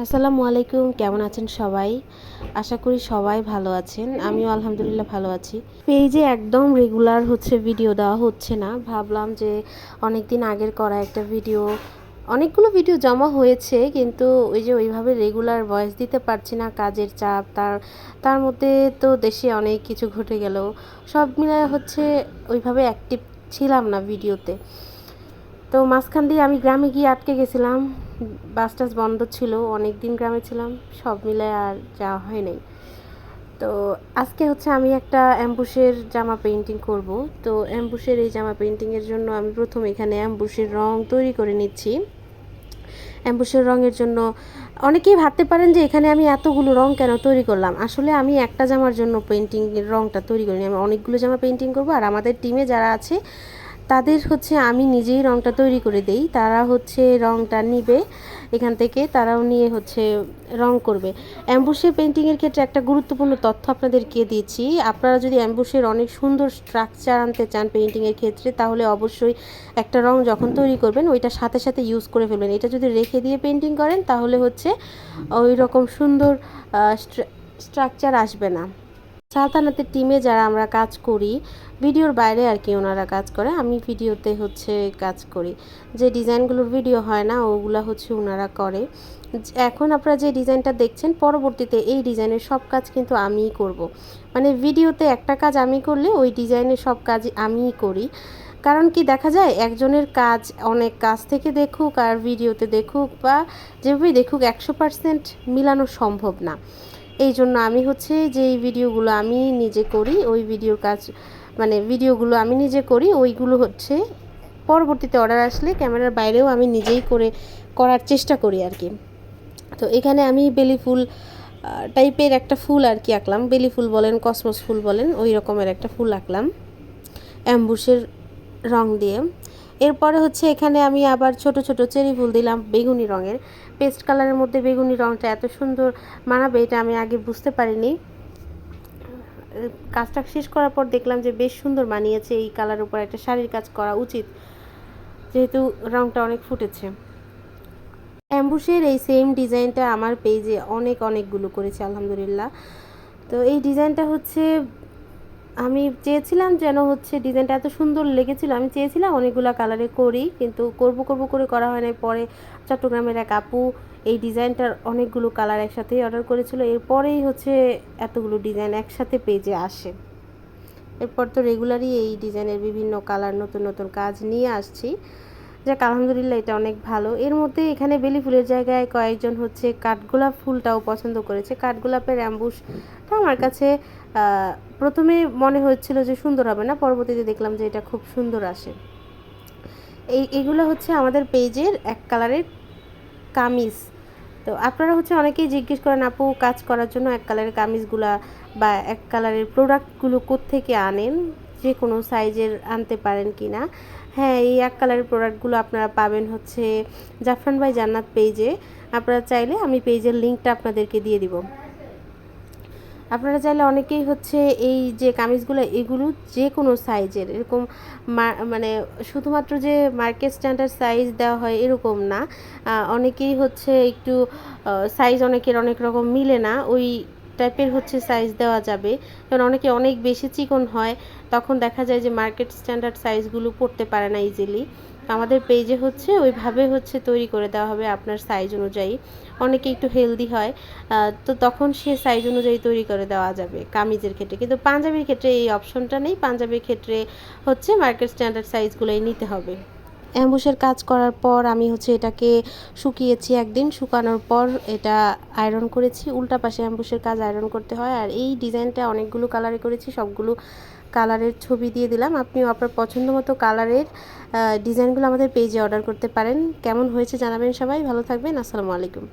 আসসালামু আলাইকুম, কেমন আছেন সবাই? আশা করি সবাই ভালো আছেন। আমিও আলহামদুলিল্লাহ ভালো আছি। পেজে একদম রেগুলার ভিডিও দেওয়া হচ্ছে না। ভাবলাম যে অনেক দিন আগের করা একটা ভিডিও, অনেকগুলো ভিডিও জমা হয়েছে, কিন্তু ওই যে ওইভাবে রেগুলার ভয়েস দিতে পারছি না, কাজের চাপ, তার মধ্যে তো দেশে অনেক কিছু ঘটে গেল, সব মিলায় ওইভাবে অ্যাক্টিভ ছিলাম না ভিডিওতে। তো মাঝখান দিয়ে আমি গ্রামে গিয়ে আটকে গেছিলাম, বাস টাস বন্ধ ছিল, অনেক দিন গ্রামে ছিলাম, সব মিলে আর যাওয়া হয় নাই। তো আজকে আমি একটা অ্যাম্বুশের জামা পেইন্টিং করব। তো অ্যাম্বুশের এই জামা পেইন্টিংয়ের জন্য আমি প্রথম এখানে অ্যাম্বুশের রং তৈরি করে নিচ্ছি। অ্যাম্বুশের রঙের জন্য অনেকেই ভাবতে পারেন যে এখানে আমি এতগুলো রং কেন তৈরি করলাম। আসলে আমি একটা জামার জন্য পেইন্টিংয়ের রংটা তৈরি করিনি, আমি অনেকগুলো জামা পেইন্টিং করব। আর আমাদের টিমে যারা আছে তাদের আমি নিজেই রংটা তৈরি করে দেই, তারা রংটা নিবে এখান থেকে, তারাও নিয়ে রং করবে। অ্যাম্বুশের পেইন্টিংয়ের ক্ষেত্রে একটা গুরুত্বপূর্ণ তথ্য আপনাদেরকে দিচ্ছি। আপনারা যদি অ্যাম্বুশের অনেক সুন্দর স্ট্রাকচার আনতে চান পেইন্টিংয়ের ক্ষেত্রে, তাহলে অবশ্যই একটা রং যখন তৈরি করবেন ওইটা সাথে সাথে ইউজ করে ফেলবেন। এটা যদি রেখে দিয়ে পেইন্টিং করেন তাহলে ওই রকম সুন্দর স্ট্রাকচার আসবে না। সালতানাতের টিমে যারা আমরা কাজ করি, ভিডিওর বাইরে আর কি ওনারা কাজ করে, আমি ভিডিওতে কাজ করি। যে ডিজাইনগুলোর ভিডিও হয় না ওগুলা ওনারা করে। এখন আপনারা যে ডিজাইনটা দেখছেন, পরবর্তীতে এই ডিজাইনের সব কাজ কিন্তু আমিই করব। মানে ভিডিওতে একটা কাজ আমি করলে ওই ডিজাইনের সব কাজ আমিই করি। কারণ কি দেখা যায়, একজনের কাজ অনেক কাজ থেকে দেখুক আর ভিডিওতে দেখুক বা যেভাবেই দেখুক 100% মিলানো সম্ভব না। এই জন্য আমি যেই ভিডিওগুলো আমি নিজে করি, ওই ভিডিওর কাজ ভিডিওগুলো আমি নিজে করি, ওইগুলো পরবর্তীতে অর্ডার আসলে ক্যামেরার বাইরেও আমি নিজেই করার চেষ্টা করি আর কি। তো এখানে আমি বেলি ফুল টাইপের একটা ফুল আর কি আঁকলাম, বেলি ফুল বলেন, কসমস ফুল বলেন, ওই রকমের একটা ফুল আঁকলাম অ্যাম্বুশের রং দিয়ে। এরপরে এখানে আমি আবার ছোট ছোট চেরি ফুল দিলাম বেগুনি রঙের। পেস্ট কালারের মধ্যে বেগুনি রঙটা এত সুন্দর মানাবে এটা আমি আগে বুঝতে পারিনি। কাজটা শেষ করার পর দেখলাম যে বেশ সুন্দর মানিয়েছে, এই কালারের উপর একটা শাড়ির কাজ করা উচিত, যেহেতু রঙটা অনেক ফুটেছে। অ্যাম্বুশের এই সেম ডিজাইনটা আমার পেজে অনেকগুলো করেছে আলহামদুলিল্লাহ। তো এই ডিজাইনটা আমি চেয়েছিলাম যেন ডিজাইনটা এত সুন্দর লেগেছিল, আমি চেয়েছিলাম অনেকগুলো কালারে করি, কিন্তু করব করে করা হয় না। পরে চট্টগ্রামের এক আপু এই ডিজাইনটার অনেকগুলো কালার একসাথেই অর্ডার করেছিল, এরপরেই এতগুলো ডিজাইন একসাথে পেজে আসে। এরপর তো রেগুলারই এই ডিজাইনের বিভিন্ন কালার নতুন নতুন কাজ নিয়ে আসছি, যাক আলহামদুলিল্লাহ এটা অনেক ভালো। এর মধ্যে এখানে বেলি ফুলের জায়গায় কয়েকজন কাঠগোলাপ ফুলটাও পছন্দ করেছে। কাঠগোলাপের অ্যাম্বুশটা আমার কাছে প্রথমে মনে হচ্ছিল যে সুন্দর হবে না, পরবর্তীতে দেখলাম যে এটা খুব সুন্দর আসে। এইগুলো আমাদের পেজের এক কালারের কামিজ। তো আপনারা অনেকেই জিজ্ঞেস করেন আপু কাজ করার জন্য এক কালারের কামিজগুলা বা এক কালারের প্রোডাক্টগুলো কোত্থেকে আনেন, যে কোনো সাইজের আনতে পারেন কি না। হ্যাঁ, এই এক কালারের প্রোডাক্টগুলো আপনারা পাবেন জাফরান ভাই জান্নাত পেজে। আপনারা চাইলে আমি পেজের লিঙ্কটা আপনাদেরকে দিয়ে দিব। আপনারা চাইলে অনেকেই এই যে কামিজগুলো, এগুলো যে কোনো সাইজের, এরকম মানে শুধুমাত্র যে মার্কেট স্ট্যান্ডার্ড সাইজ দেওয়া হয় এরকম না। অনেকেই একটু সাইজ অনেকের অনেক রকম মিলে না, ওই টাইপের সাইজ দেওয়া যাবে। কারণ অনেকে অনেক বেশি চিকন হয়, তখন দেখা যায় যে মার্কেট স্ট্যান্ডার্ড সাইজগুলো পড়তে পারে না ইজিলি। আমাদের পেজে ওইভাবে তৈরি করে দেওয়া হবে আপনার সাইজ অনুযায়ী। অনেকে একটু হেলদি হয়, তো তখন সে সাইজ অনুযায়ী তৈরি করে দেওয়া যাবে কামিজের ক্ষেত্রে। কিন্তু পাঞ্জাবির ক্ষেত্রে এই অপশনটা নেই, পাঞ্জাবির ক্ষেত্রে মার্কেট স্ট্যান্ডার্ড সাইজগুলোই নিতে হবে। অ্যাম্বুশের কাজ করার পর আমি এটাকে শুকিয়েছি একদিন, শুকানোর পর এটা আয়রন করেছি। উল্টা পাশে অ্যাম্বুশের কাজ আয়রন করতে হয়। আর এই ডিজাইনটা অনেকগুলো কালারে করেছি, সবগুলো কালারের ছবি দিয়ে দিলাম। আপনিও আপনার পছন্দ মতো কালারের ডিজাইনগুলো আমাদের পেজে অর্ডার করতে পারেন। কেমন হয়েছে জানাবেন সবাই। ভালো থাকবেন। আসসালামু আলাইকুম।